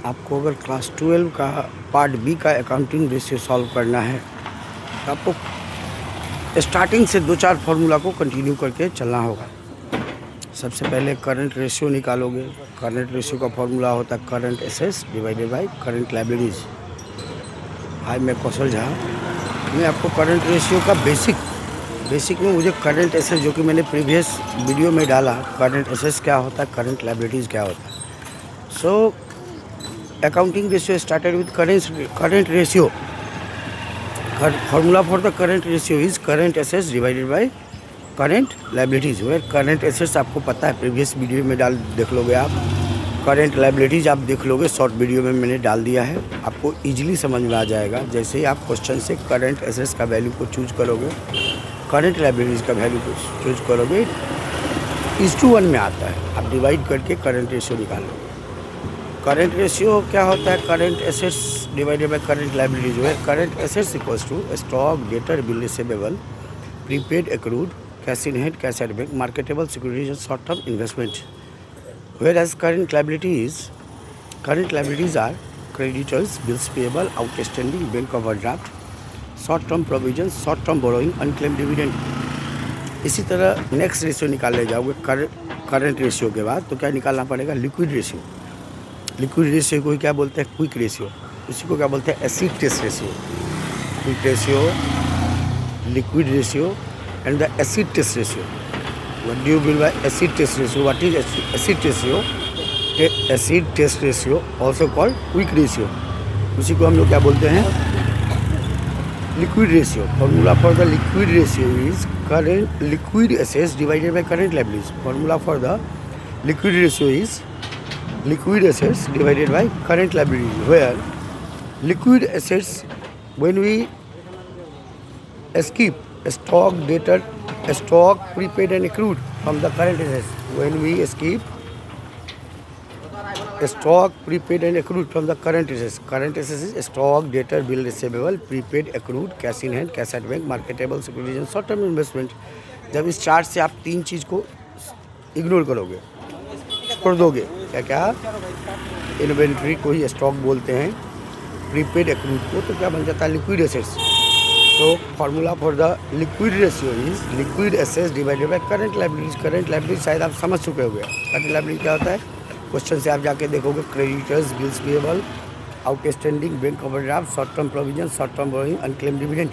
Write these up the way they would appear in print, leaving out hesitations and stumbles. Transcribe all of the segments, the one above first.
आपको अगर क्लास 12 का पार्ट बी का अकाउंटिंग रेशियो सॉल्व करना है तो आपको स्टार्टिंग से 2-4 फार्मूला को कंटिन्यू करके चलना होगा। सबसे पहले करंट रेशियो निकालोगे। करंट रेशियो का फार्मूला होता है current assets divided by current liabilities. Hi, मैं कौशल झा। मैं आपको करंट रेशियो का बेसिक में मुझे करंट एसेट्स, जो कि मैंने प्रीवियस वीडियो में डाला, करंट एसेट्स क्या होता है, करंट लायबिलिटीज़ क्या होता है। सो accounting ratio started with current ratio. Formula for the current ratio is current assets divided by current liabilities, where current assets आपको पता है, प्रीवियस वीडियो में देख लोगे आप। current liabilities आप देख लोगे, शॉर्ट वीडियो में मैंने डाल दिया है, आपको इजीली समझ में आ जाएगा। जैसे ही आप क्वेश्चन से करंट एसेट्स का वैल्यू को चूज करोगे, करंट लायबिलिटीज़ का वैल्यू को चूज करोगे, 1:1 में आता है। आप डिवाइड करके करंट रेशियो निकालोगे। करंट रेशियो क्या होता है? Current assets divided by current liabilities, where current assets equals to stock, debtor, bill receivable, prepaid, accrued, cash in hand, cash at bank, marketable securities and short term investment. Where as current liabilities are creditors, bills payable, outstanding, bank overdraft, short term provision, short term borrowing, unclaim dividend. इसी तरह next ratio निकालने जाओगे current ratio के बाद, तो क्या निकालना पड़ेगा? Liquid ratio. लिक्विड रेशियो को क्या बोलते हैं? Quick ratio. इसी को क्या बोलते हैं? Acid test ratio. Quick ratio, liquid ratio and the acid test ratio. What do you mean by acid test ratio? What is acid ratio? Acid test ratio also called quick ratio. उसी को हम लोग क्या बोलते हैं? Liquid ratio. Formula for the liquid ratio is current liquid assets divided by current liabilities. Formula for the liquid ratio is liquid assets divided by current liabilities, where liquid assets, when we skip stock, debtor, stock, prepaid and accrued from the current assets, when we skip stock, prepaid and accrued from the current assets is stock, debtor, bill receivable, prepaid, accrued, cash in hand, cash at bank, marketable securities and short term investment। जब इस chart से आप 3 चीज़ को ignore करोगे, छोड़ दोगे, क्या inventory को ही स्टॉक बोलते हैं, प्रीपेड एक्रूड को, तो क्या बन जाता है? Liquid assets. तो formula for the liquid ratio is liquid assets divided by current liabilities. Current liabilities शायद आप समझ चुके होंगे। करंट लायबिलिटी क्या होता है? क्वेश्चन से आप जाके देखोगे, creditors, bills payable, outstanding, bank overdraft, short term provision, short term borrowing, unclaim dividend.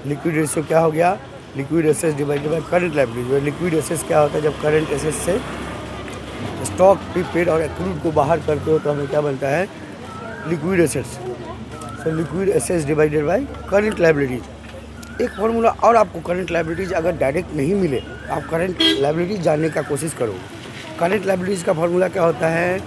Liquid ratio क्या हो गया? Liquid assets divided by current liabilities. Liquid assets क्या होता है? जब करंट एसेट्स से स्टॉक, प्रीपेड और एक्रूड को बाहर करते हो तो हमें क्या बनता है? Liquid assets. So liquid assets divided by current liabilities. एक फार्मूला और आपको करंट लायबिलिटीज अगर डायरेक्ट नहीं मिले, आप करंट लायबिलिटीज जानने का कोशिश करो। करंट लायबिलिटीज का फार्मूला क्या होता है?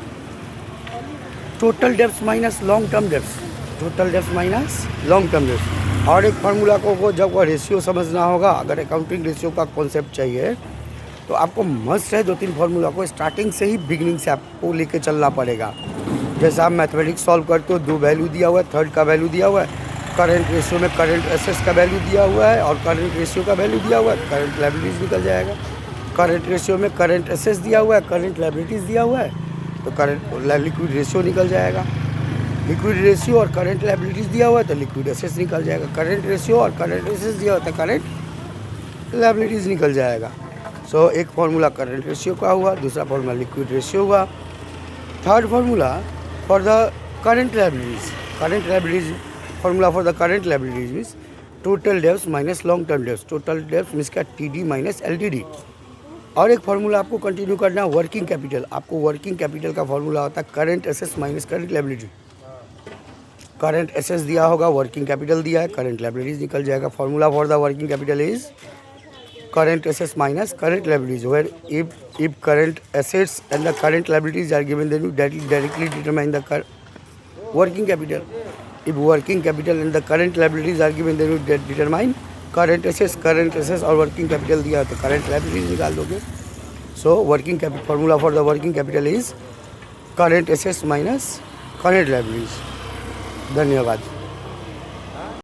Total debts minus long term debts. Total debts minus long term debts. और एक फार्मूला को जब रेशियो समझना होगा, अगर अकाउंटिंग रेशियो का कॉन्सेप्ट चाहिए तो आपको मस्ट है 2-3 फार्मूला को स्टार्टिंग से ही, बिगिनिंग से आपको लेके चलना पड़ेगा। जैसे आप मैथमेटिक्स सॉल्व करते हो, 2 वैल्यू दिया हुआ है, थर्ड का वैल्यू दिया हुआ है, करंट रेशियो में करंट एसेट्स का वैल्यू दिया हुआ है और करंट रेशियो का वैल्यू दिया हुआ है, करंट लायबिलिटीज निकल जाएगा। करंट रेशियो में करंट एसेट्स दिया हुआ है, करंट लायबिलिटीज दिया हुआ है, तो करंट लिक्विड रेशियो निकल जाएगा। लिक्विड रेशियो और करंट लायबिलिटीज दिया हुआ है तो लिक्विड एसेट्स निकल जाएगा। करंट रेशियो और करंट एसेट्स दिया हुआ है तो करंट लायबिलिटीज निकल जाएगा। सो एक फार्मूला करंट रेशियो का हुआ, दूसरा फार्मूला लिक्विड रेशियो हुआ, third formula for the current liabilities. Current liabilities formula for the current liabilities means total debts minus long term debts. Total debts means क्या? TD minus LTD. और एक formula आपको continue करना है, working capital. आपको working capital का formula होता है current assets minus current liability. Current assets दिया होगा, वर्किंग कैपिटल दिया है, करंट लायबिलिटीज निकल जाएगा। Formula for the working capital is current assets minus current liabilities, where if current assets and the current liabilities are given, then you directly determine the working capital. If working capital and the current liabilities are given, then you determine current assets और working capital दिया तो current liabilities निकाल दोगे। So working capital formula for the working capital is current assets minus current liabilities। धन्यवाद।